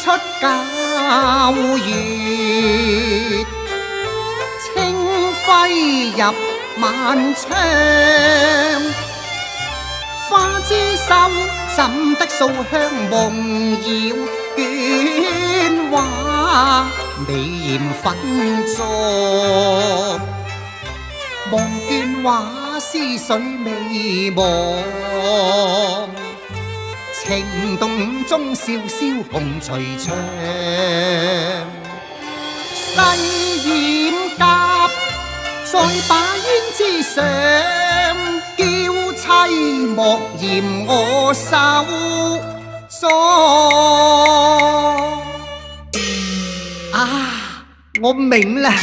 出皎月，清輝入萬窗。花枝手怎得素香夢繞絹畫，美艷粉妝。望絹畫思緒微茫，情動中笑笑紅垂牆，細染甲在把煙之上，嬌妻莫嫌我手髒。啊，我明啦。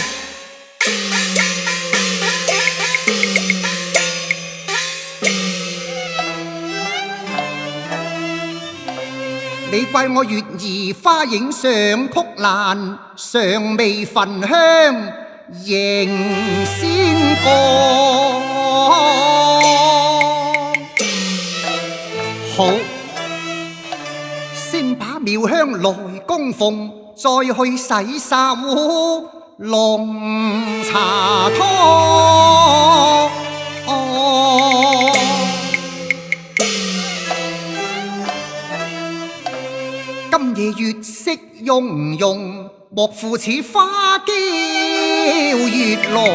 你怪我月兒花影上曲欄，尚未焚香迎仙過。好，先把妙香來供奉，再去洗手弄茶湯。今夜月色融融，莫負似花嬌月郎。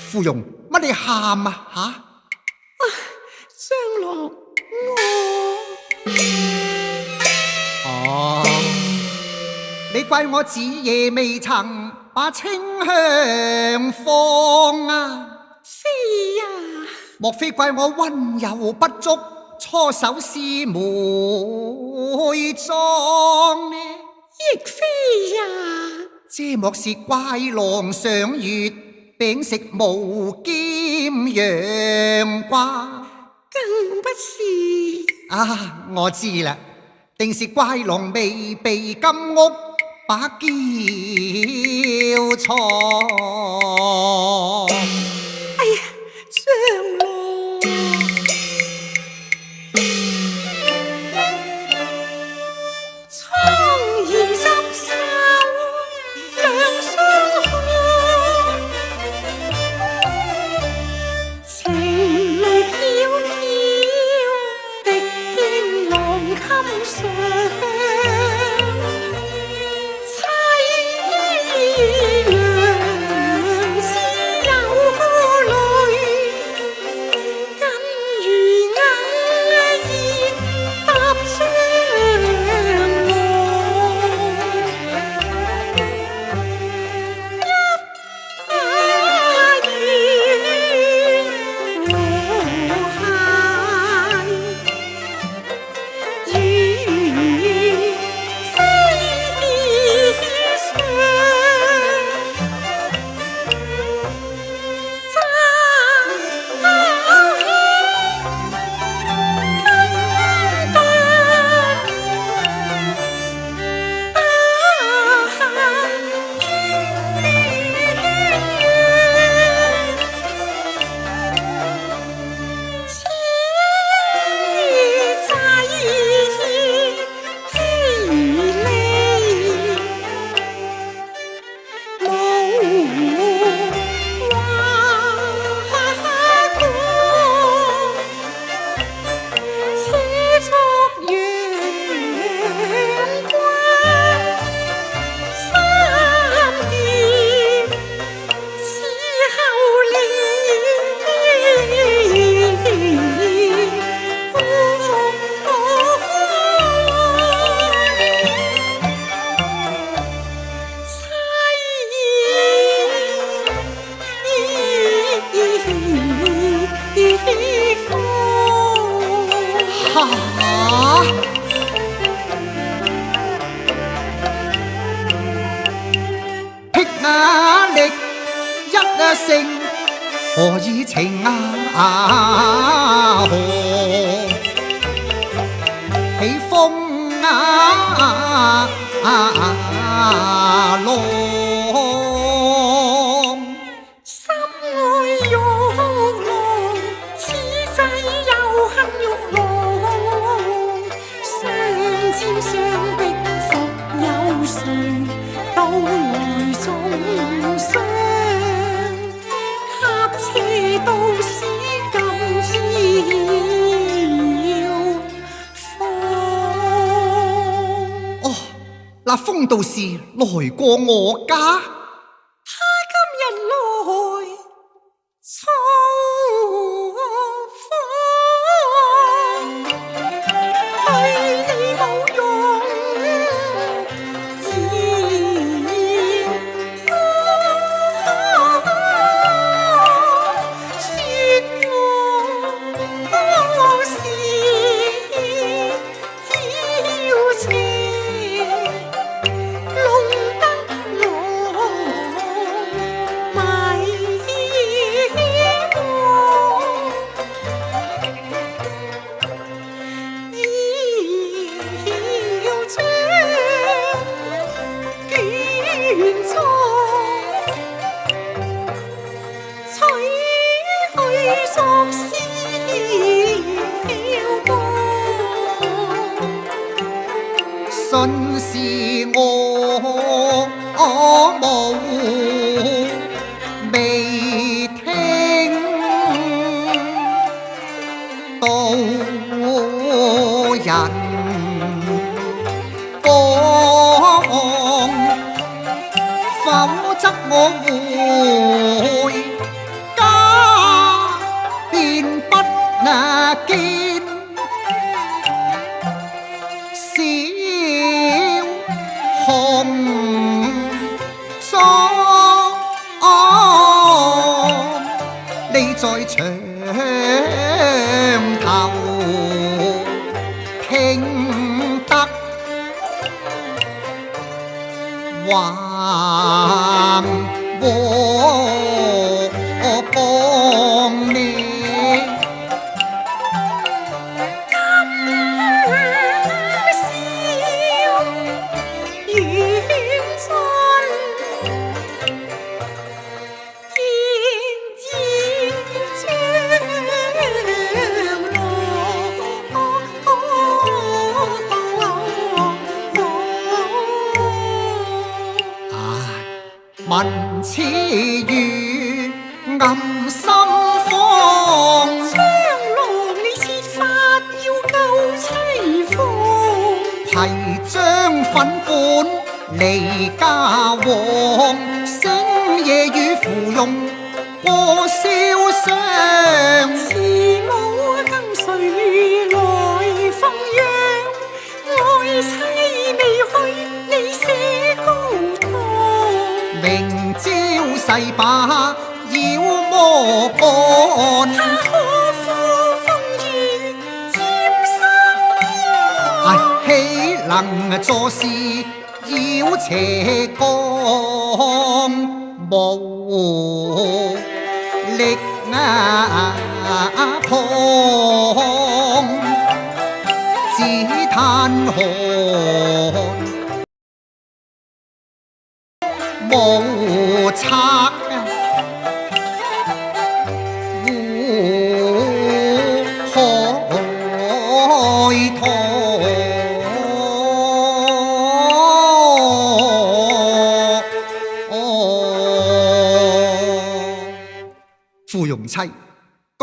芙蓉，乜你喊啊吓？張樂，哦，你怪我子夜未曾把清香放啊！是呀，莫非怪我溫柔不足，搓手師妹妝呢？亦非呀，這莫是怪郎上月，餅食無兼陽啩？更不是。啊，我知啦，定是怪郎未被金屋把嬌藏。哎呀，張郎，蒼然執手兩相看，情淚飄飄滴天浪襟上。聲何以情何起風浪，心愛玉郎，此世有恨玉郎，相沾相逼復有誰到來送上？恰似道士今朝放。哦，那風道士來過我家。信是我無未聽到人講，否則我回家便不見。紅妝。在牆頭傾得橫我幫你。問此語暗心慌，雙郎你設法要救妻婦，提將粉本離家往，星夜與芙蓉過瀟湘。慈母跟誰來奉養，愛妻未去你寫高堂，明朝誓把妖魔趕，他可呼風雨沾心唉，豈能坐視妖邪降，無力抗，只嘆寒無策開拓。芙蓉妻，咁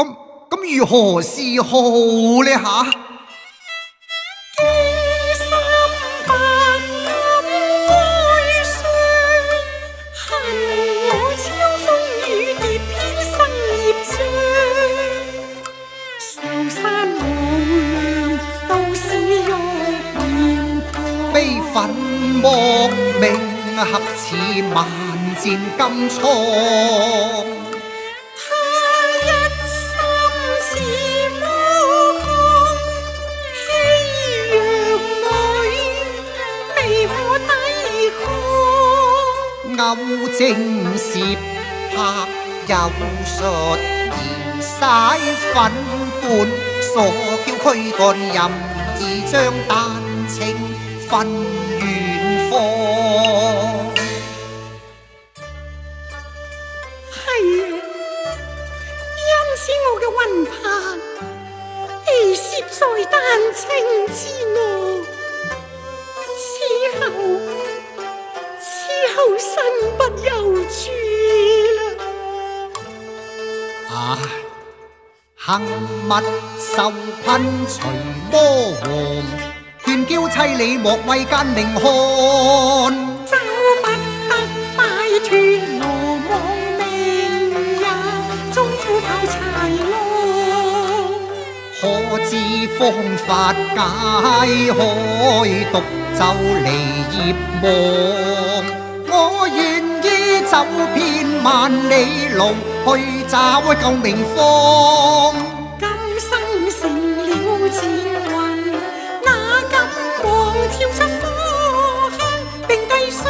如何是好呢吓？悲憤莫名，合似萬箭金瘡。他一心似魔狂，欺弱女未可抵抗。勾正攝拍有術，而嘥粉本，所叫軀幹任意將丹青分遠方。係啊，因此我嘅魂魄被攝在丹青之內，此後身不由主啦。唉，幸勿受困隨魔王，勸嬌妻你莫為奸佞看。就不得擺脫羅網命也，終苦靠豺狼。可知方法解開獨奏離業網？我願意走遍萬里路，去找救命方。今生成了賤魂，哪敢妄跳出火坑並地上？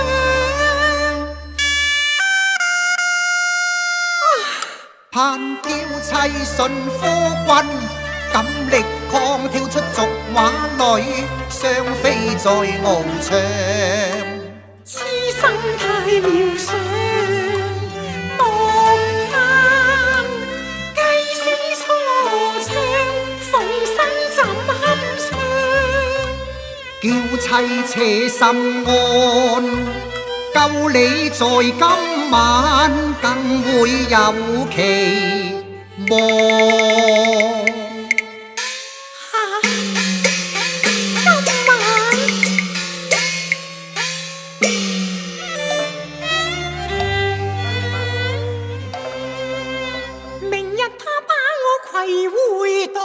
盼嬌妻順夫君，敢力抗跳出俗畫裏，雙飛在翱翔。痴心太渺想，望盼雞聲初唱，逢身怎堪唱？嬌妻且心安，救你在今晚更會有期望。攜回道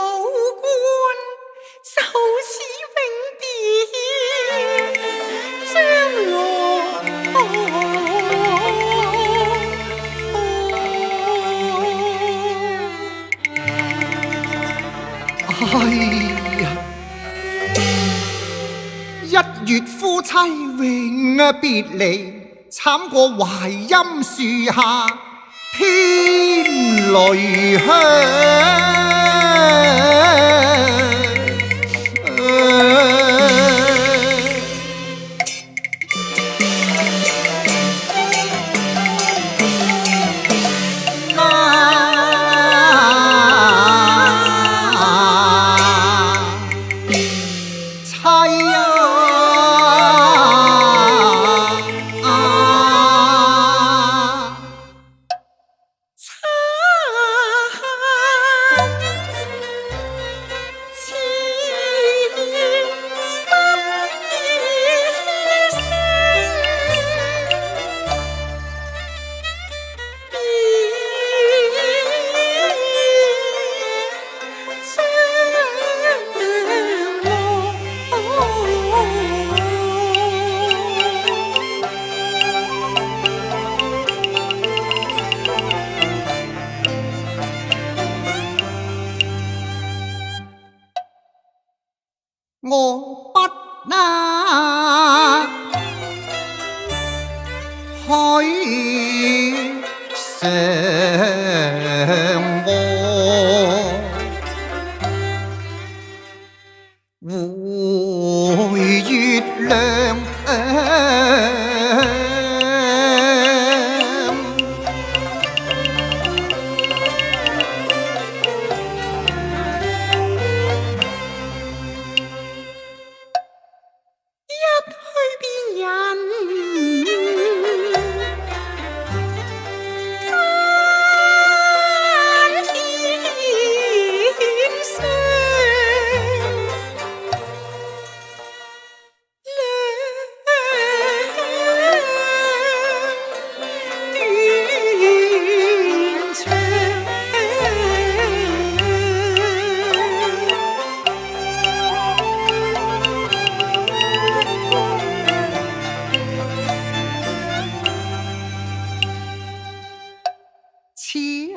觀，就此永別將來。永別離，慘過槐蔭樹下天雷響。我不那去上河會月亮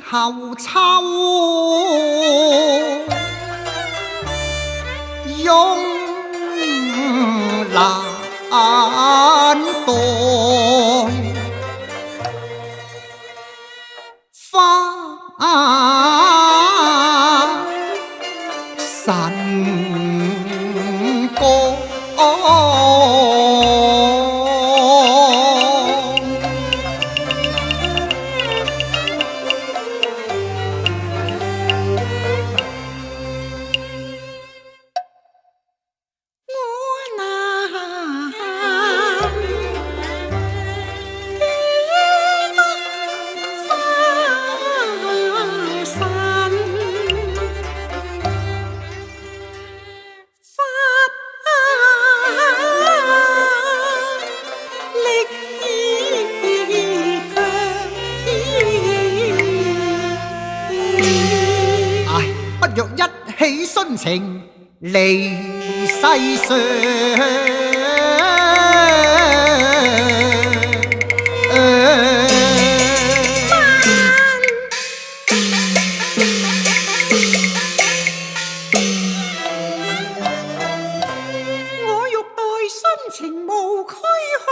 後秋慵懶待花神歌。若一起殉情離世上，我欲待殉情無軀殼，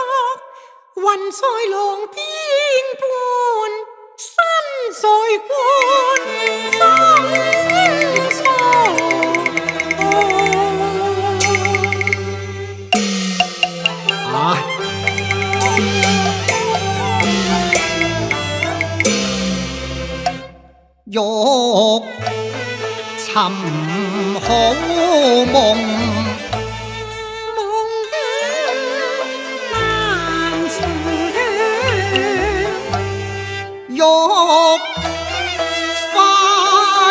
魂在狼邊伴，身在棺中欲尋好夢，難長，欲花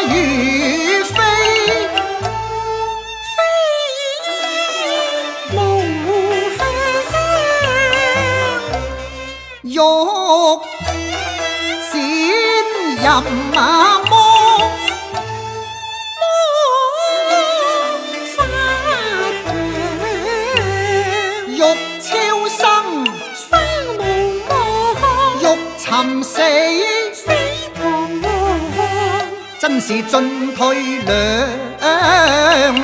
如飛，飛無香，欲展任魔法欲超生，生無望，欲尋死，死彷徨，真是進退兩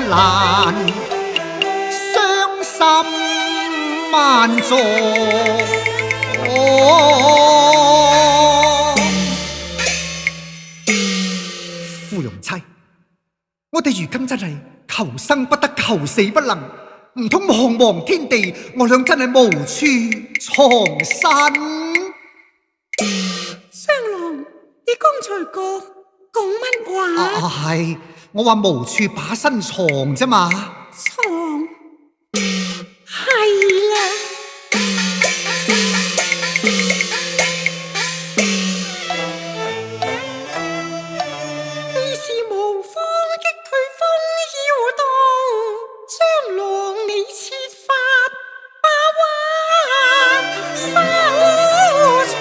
難，傷心萬座。芙蓉妻，我哋如今真係求生不得，求死不能，唔通茫茫天地，我倆真係無處藏身。雙郎，你剛才講乜話？係，我話無處把身藏啫嘛。藏，係啦。你是無方擊退風妖道，將郎你設法把話收藏。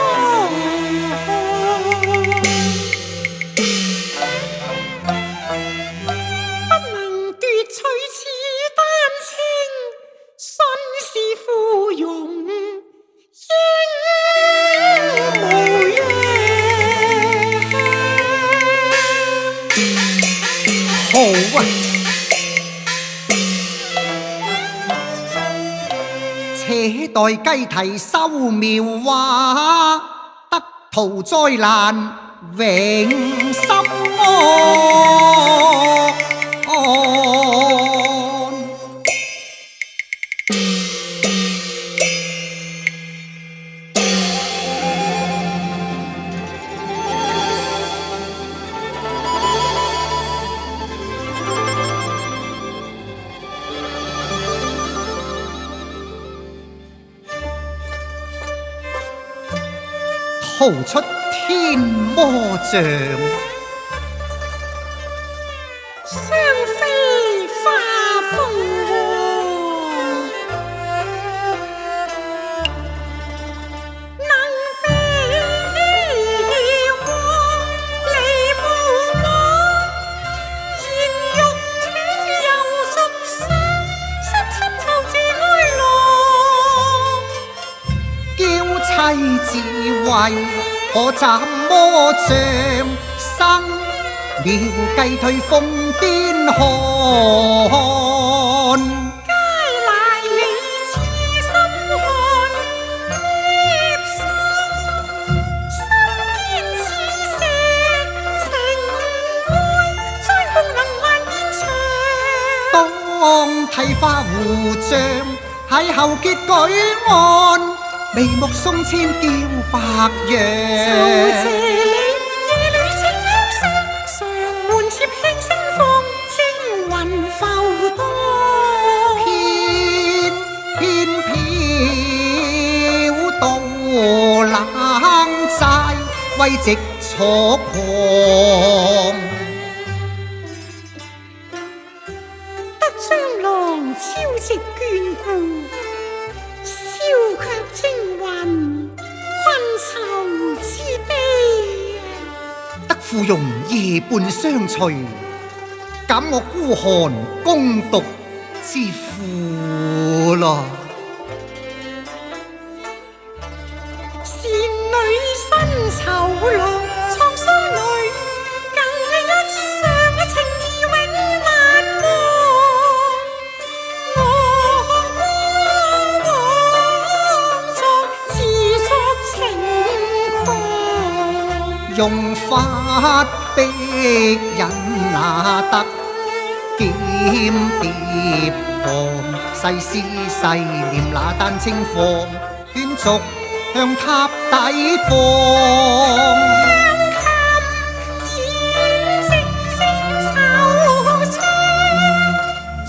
不能奪取此丹青，信是芙蓉應無恙。好啊！且待雞啼收苗話，得逃災難永心安。逃出天魔障，雙飛花鳳凰，能比我離無我，現欲斷又續傷，深深囚自哀郎。嬌妻自為可斬魔障，生妙計退瘋癲漢。皆賴你痴心漢，孽心心堅似石，情愛再恐能萬年長。當剃花胡將，邂逅結舉案，眉目送千嬌百樣。酬謝你夜裏清香聲，常門妾輕聲放，精雲浮蕩。偏飄到冷寨，為直楚狂。得將郎超值眷顧，消卻精魂困愁之悲。得芙蓉夜半相隨，減我孤寒攻毒之苦啦。倩女新囚郎，滄桑裏更一雙情義永難忘。我過往作自作情狂，用法逼人那得劍蝶旁，細思細念那丹青放，卷軸向塔底放。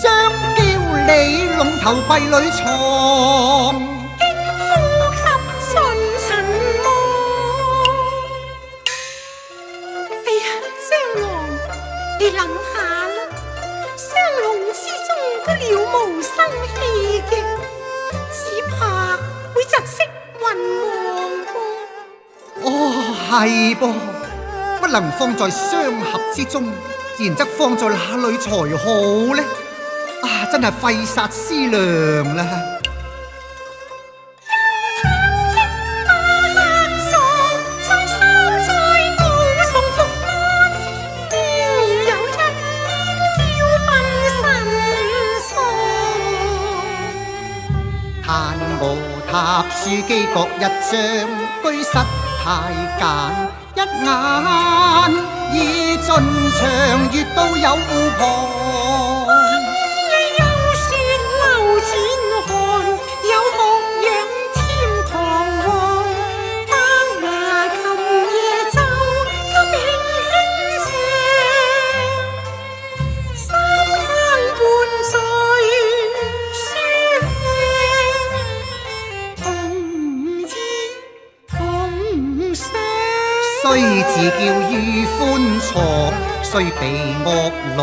將嬌你籠頭櫃裏藏，經呼吸盡塵霧。哎呀，雙郎，你諗下啦，雙龍之中都了無生氣嘅，只怕會窒息暈亡噃。哦，係噃，不能放在雙合之中，然則放在哪裏才好呢？啊，真係費煞思量啦！嘆我書機各一張，居室太簡，一眼已盡長月都有戶旁。你有說樓前寒，有學養添堂皇，伯牙琴夜奏，給輕輕唱，三更伴在書香，同意同上。雖自叫於歡床，雖被惡落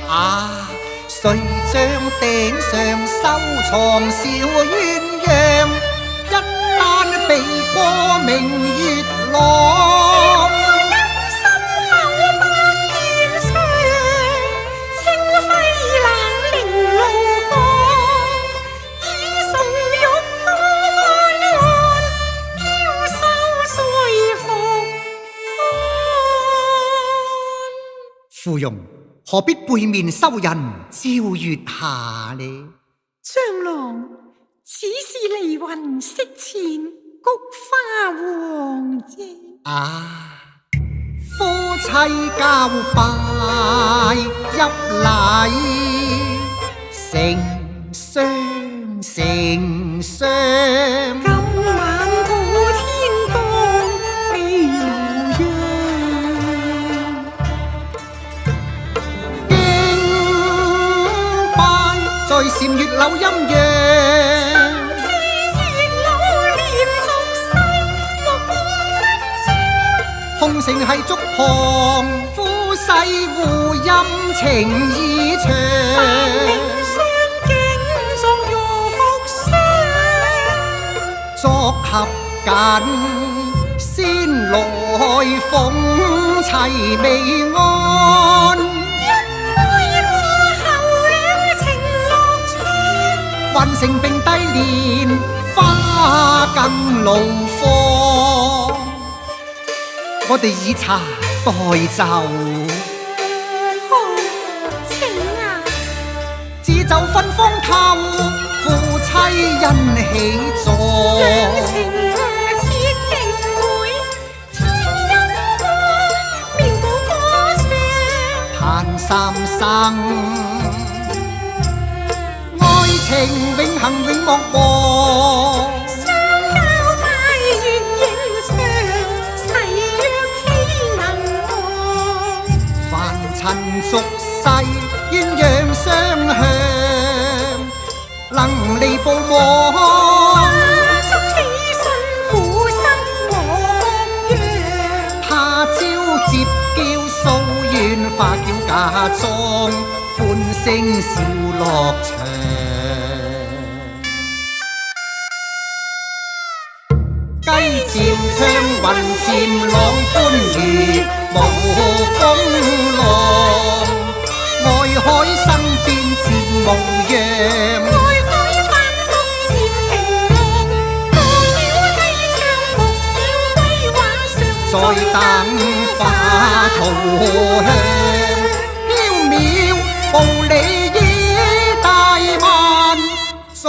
啊！誰將頂上收藏小鴛鴦，一旦避過明月朗。心口百劍傷，清輝冷凌露光，以崇玉看岸，飄收歲復安。芙蓉何必背面收人照月下呢？張郎，此是離雲色前菊花黃啫。啊！夫妻交拜入禮，成雙成雙。今晚普天光，地無恙。敬拜在禪月柳陰陽。空城係竹旁，夫妻互飲情意長。相敬作玉霜，作合緊，先來奉齊未安。愛過後兩情樂長，混成並蒂蓮，花更怒放。我哋以茶代酒，情啊！自酒分芳透，夫妻欣喜坐。情似定會，天陰光，妙舞歌唱。嘆三生，愛情永恆永莫忘。相交拜月影相，誓約豈能忘？凡塵俗世，鴛鴦相向，能離報望。祝喜信苦心我揚，他朝接叫數願花轎嫁妝，歡聲笑樂場。雞漸唱，雲漸朗，歡愉無風浪。愛海生變漸無恙，愛海翻覆漸平浪。過了低唱，復了歸畫上，再等花桃香。縹緲步履已大萬載。